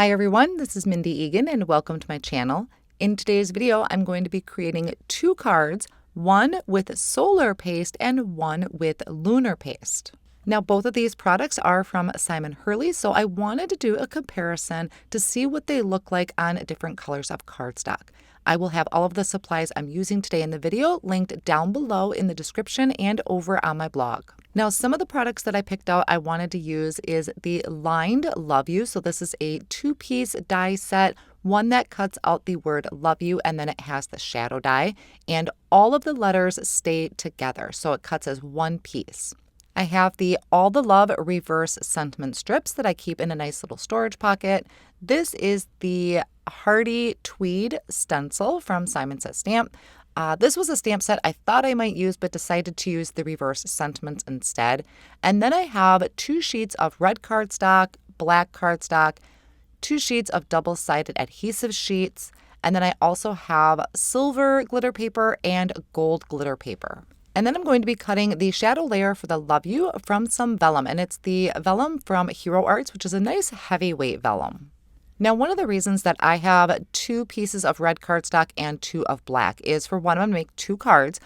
Hi everyone, this is Mindy Eggen and welcome to my channel. In today's video, I'm going to be creating two cards, one with solar paste and one with lunar paste. Now both of these products are from Simon Hurley, so I wanted to do a comparison to see what they look like on different colors of cardstock. I will have all of the supplies I'm using today in the video linked down below in the description and over on my blog. Now, some of the products that I picked out I wanted to use is the lined Love You. So this is a two-piece die set, one that cuts out the word Love You and then it has the shadow die, and all of the letters stay together. So it cuts as one piece. I have the All the Love reverse sentiment strips that I keep in a nice little storage pocket. This is the Hearty Tweed stencil from Simon Says Stamp. This was a stamp set I thought I might use, but decided to use the reverse sentiments instead. And then I have 2 sheets of red cardstock, black cardstock, 2 sheets of double-sided adhesive sheets, and then I also have silver glitter paper and gold glitter paper. And then I'm going to be cutting the shadow layer for the Love You from some vellum, and it's the vellum from Hero Arts, which is a nice heavyweight vellum. Now, one of the reasons that I have 2 pieces of red cardstock and 2 of black is, for one, I'm going to make 2 cards,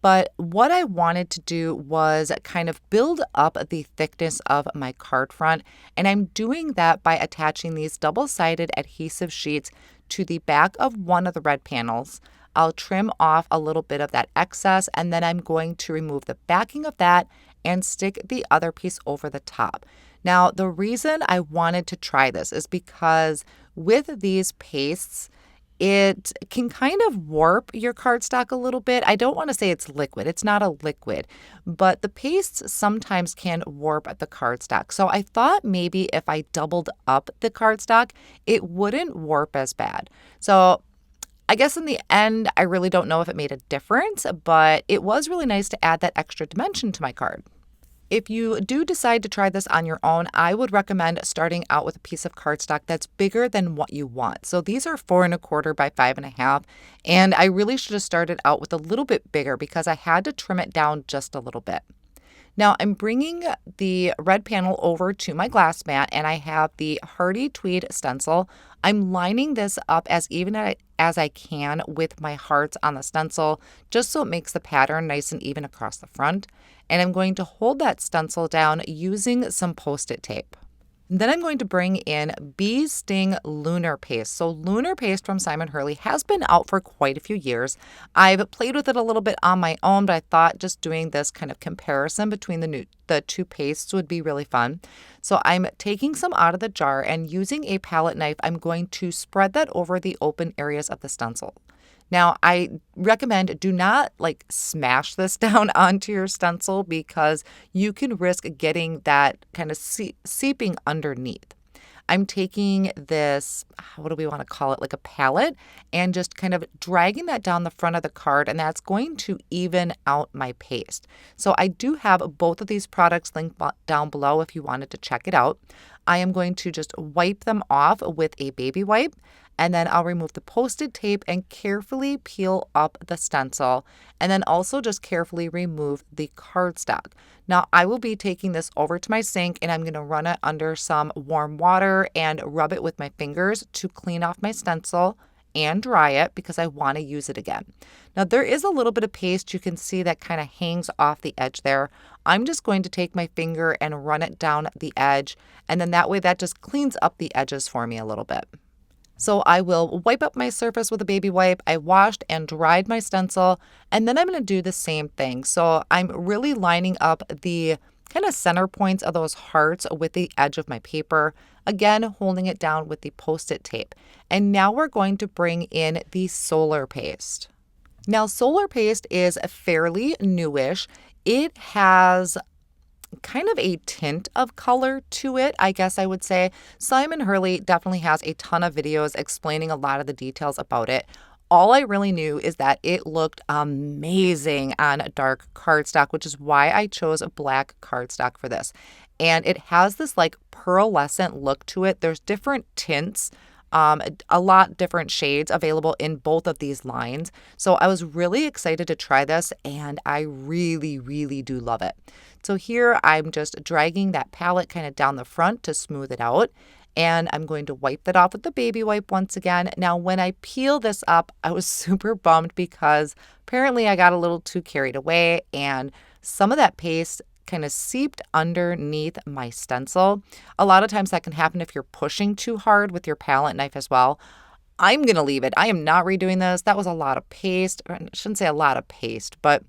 but what I wanted to do was kind of build up the thickness of my card front, and I'm doing that by attaching these double-sided adhesive sheets to the back of one of the red panels. I'll trim off a little bit of that excess, and then I'm going to remove the backing of that and stick the other piece over the top. Now, the reason I wanted to try this is because with these pastes, it can kind of warp your cardstock a little bit. I don't want to say it's liquid. It's not a liquid, but the pastes sometimes can warp the cardstock. So I thought maybe if I doubled up the cardstock, it wouldn't warp as bad. So I guess in the end, I really don't know if it made a difference, but it was really nice to add that extra dimension to my card. If you do decide to try this on your own, I would recommend starting out with a piece of cardstock that's bigger than what you want. So these are 4 1/4 by 5 1/2, and I really should have started out with a little bit bigger because I had to trim it down just a little bit. Now I'm bringing the red panel over to my glass mat, and I have the Hearty Tweed stencil. I'm lining this up as even as I can with my hearts on the stencil, just so it makes the pattern nice and even across the front. And I'm going to hold that stencil down using some Post-it tape. Then I'm going to bring in Bee Sting Lunar Paste. So Lunar Paste from Simon Hurley has been out for quite a few years. I've played with it a little bit on my own, but I thought just doing this kind of comparison between the 2 pastes would be really fun. So I'm taking some out of the jar, and using a palette knife, I'm going to spread that over the open areas of the stencil. Now, I recommend do not smash this down onto your stencil because you can risk getting that kind of seeping underneath. I'm taking this, what do we want to call it, like a palette, and just kind of dragging that down the front of the card, and that's going to even out my paste. So I do have both of these products linked down below if you wanted to check it out. I am going to just wipe them off with a baby wipe, and then I'll remove the Post-it tape and carefully peel up the stencil, and then also just carefully remove the cardstock. Now, I will be taking this over to my sink, and I'm going to run it under some warm water and rub it with my fingers to clean off my stencil and dry it because I want to use it again. Now, there is a little bit of paste you can see that kind of hangs off the edge there. I'm just going to take my finger and run it down the edge, and then that way that just cleans up the edges for me a little bit. So I will wipe up my surface with a baby wipe. I washed and dried my stencil, and then I'm going to do the same thing. So I'm really lining up the kind of center points of those hearts with the edge of my paper, again holding it down with the Post-it tape. And now we're going to bring in the solar paste. Now, solar paste is fairly newish. It has kind of a tint of color to it, I guess I would say. Simon Hurley definitely has a ton of videos explaining a lot of the details about it. All I really knew is that it looked amazing on dark cardstock, which is why I chose black cardstock for this. And it has this pearlescent look to it. There's different tints, a lot different shades available in both of these lines. So I was really excited to try this, and I really, really do love it. So here I'm just dragging that palette kind of down the front to smooth it out. and I'm going to wipe that off with the baby wipe once again. Now, when I peel this up, I was super bummed because apparently I got a little too carried away and some of that paste kind of seeped underneath my stencil. A lot of times that can happen if you're pushing too hard with your palette knife as well. I'm going to leave it. I am not redoing this. That was a lot of paste. Or I shouldn't say a lot of paste, but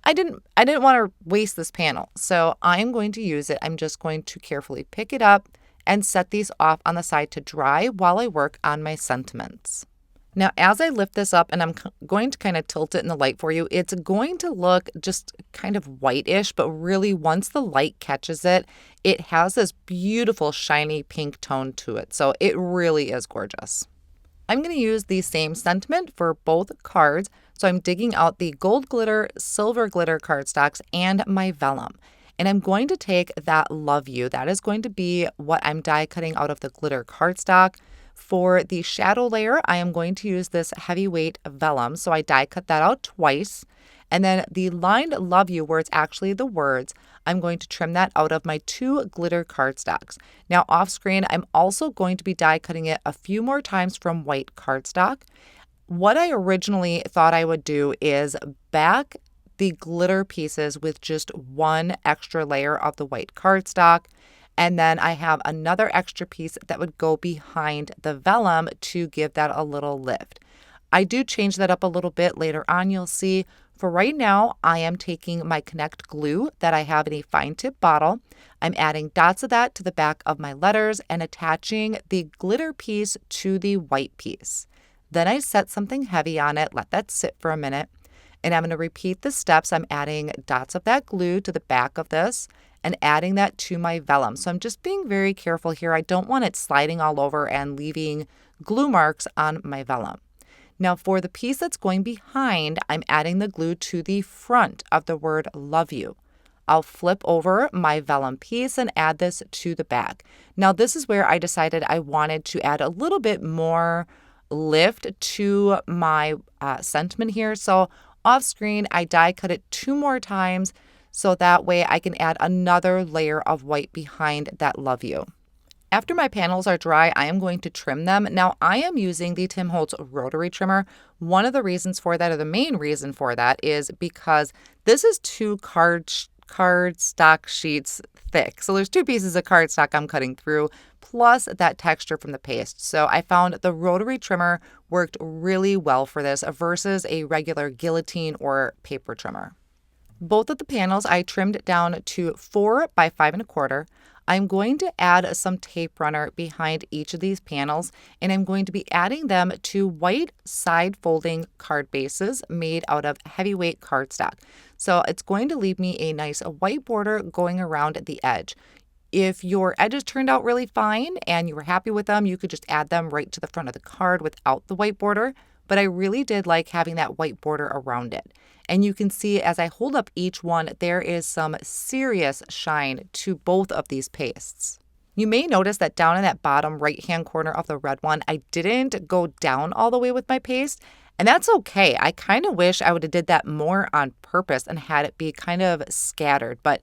I didn't want to waste this panel. So I'm going to use it. I'm just going to carefully pick it up and set these off on the side to dry while I work on my sentiments. Now, as I lift this up and I'm going to kind of tilt it in the light for you, it's going to look just kind of whitish, but really once the light catches it, it has this beautiful shiny pink tone to it. So it really is gorgeous. I'm going to use the same sentiment for both cards. So I'm digging out the gold glitter, silver glitter cardstocks and my vellum. And I'm going to take that Love You. That is going to be what I'm die cutting out of the glitter cardstock. For the shadow layer, I am going to use this heavyweight vellum. So I die cut that out twice. And then the lined Love You, where it's actually the words, I'm going to trim that out of my 2 glitter cardstocks. Now off screen, I'm also going to be die cutting it a few more times from white cardstock. What I originally thought I would do is back the glitter pieces with just 1 extra layer of the white cardstock. And then I have another extra piece that would go behind the vellum to give that a little lift. I do change that up a little bit later on, you'll see. For right now, I am taking my Connect glue that I have in a fine tip bottle. I'm adding dots of that to the back of my letters and attaching the glitter piece to the white piece. Then I set something heavy on it, let that sit for a minute, and I'm going to repeat the steps. I'm adding dots of that glue to the back of this and adding that to my vellum. So I'm just being very careful here. I don't want it sliding all over and leaving glue marks on my vellum. Now for the piece that's going behind, I'm adding the glue to the front of the word Love You. I'll flip over my vellum piece and add this to the back. Now this is where I decided I wanted to add a little bit more lift to my sentiment here. So off screen, I die cut it 2 more times so that way I can add another layer of white behind that Love You. After my panels are dry, I am going to trim them. Now I am using the Tim Holtz Rotary Trimmer. One of the reasons for that, or the main reason for that, is because this is 2 cardstock sheets thick. So there's 2 pieces of cardstock I'm cutting through, plus that texture from the paste. So I found the Rotary Trimmer worked really well for this versus a regular guillotine or paper trimmer. Both of the panels I trimmed down to 4 by 5 1/4. I'm going to add some tape runner behind each of these panels, and I'm going to be adding them to white side folding card bases made out of heavyweight cardstock. So it's going to leave me a nice white border going around the edge. If your edges turned out really fine and you were happy with them, you could just add them right to the front of the card without the white border. But I really did like having that white border around it. And you can see as I hold up each one, there is some serious shine to both of these pastes. You may notice that down in that bottom right-hand corner of the red one, I didn't go down all the way with my paste. And that's okay. I kind of wish I would have did that more on purpose and had it be kind of scattered. But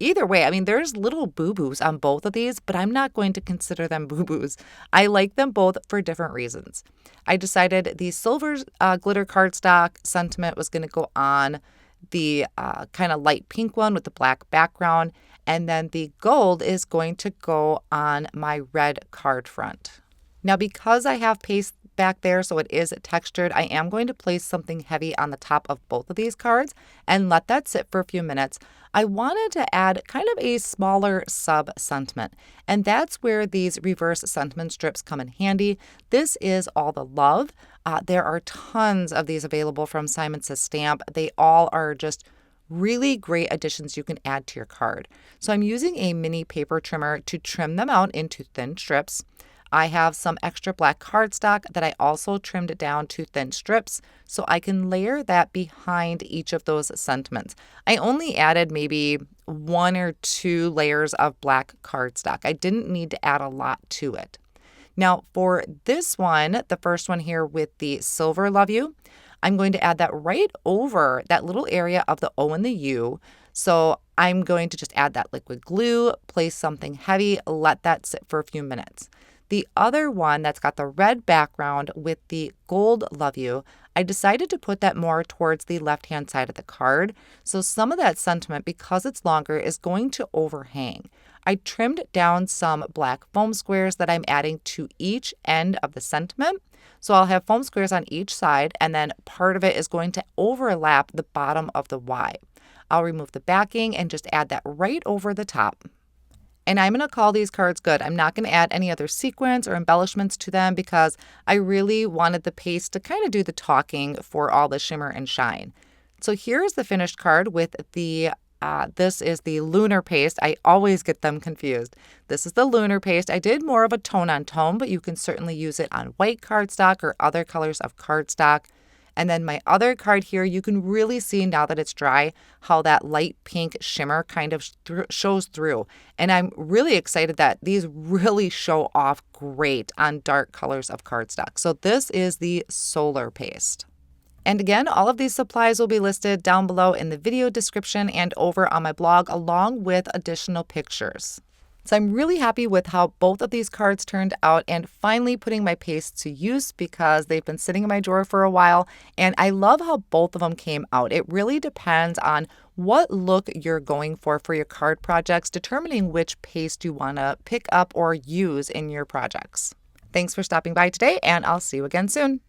either way, I mean, there's little boo-boos on both of these, but I'm not going to consider them boo-boos. I like them both for different reasons. I decided the silver glitter cardstock sentiment was going to go on the kind of light pink one with the black background, and then the gold is going to go on my red card front. Now, because I have paste back there, so it is textured, I am going to place something heavy on the top of both of these cards and let that sit for a few minutes. I wanted to add kind of a smaller sub sentiment, and that's where these reverse sentiment strips come in handy. This is All the Love. There are tons of these available from Simon Says Stamp. They all are just really great additions you can add to your card. So I'm using a mini paper trimmer to trim them out into thin strips. I have some extra black cardstock that I also trimmed down to thin strips so I can layer that behind each of those sentiments. I only added maybe 1 or 2 layers of black cardstock. I didn't need to add a lot to it. Now for this one, the first one here with the silver Love You, I'm going to add that right over that little area of the O and the U. So I'm going to just add that liquid glue, place something heavy, let that sit for a few minutes. The other one that's got the red background with the gold love you, I decided to put that more towards the left-hand side of the card. So some of that sentiment, because it's longer, is going to overhang. I trimmed down some black foam squares that I'm adding to each end of the sentiment. So I'll have foam squares on each side, and then part of it is going to overlap the bottom of the Y. I'll remove the backing and just add that right over the top. And I'm going to call these cards good. I'm not going to add any other sequins or embellishments to them because I really wanted the paste to kind of do the talking for all the shimmer and shine. So here's the finished card with the, this is the Lunar paste. I always get them confused. This is the Lunar paste. I did more of a tone on tone, but you can certainly use it on white cardstock or other colors of cardstock. And then my other card here, you can really see now that it's dry how that light pink shimmer kind of shows through. And I'm really excited that these really show off great on dark colors of cardstock. So this is the Solar paste. And again, all of these supplies will be listed down below in the video description and over on my blog along with additional pictures. So I'm really happy with how both of these cards turned out and finally putting my paste to use because they've been sitting in my drawer for a while. And I love how both of them came out. It really depends on what look you're going for your card projects, determining which paste you want to pick up or use in your projects. Thanks for stopping by today, and I'll see you again soon.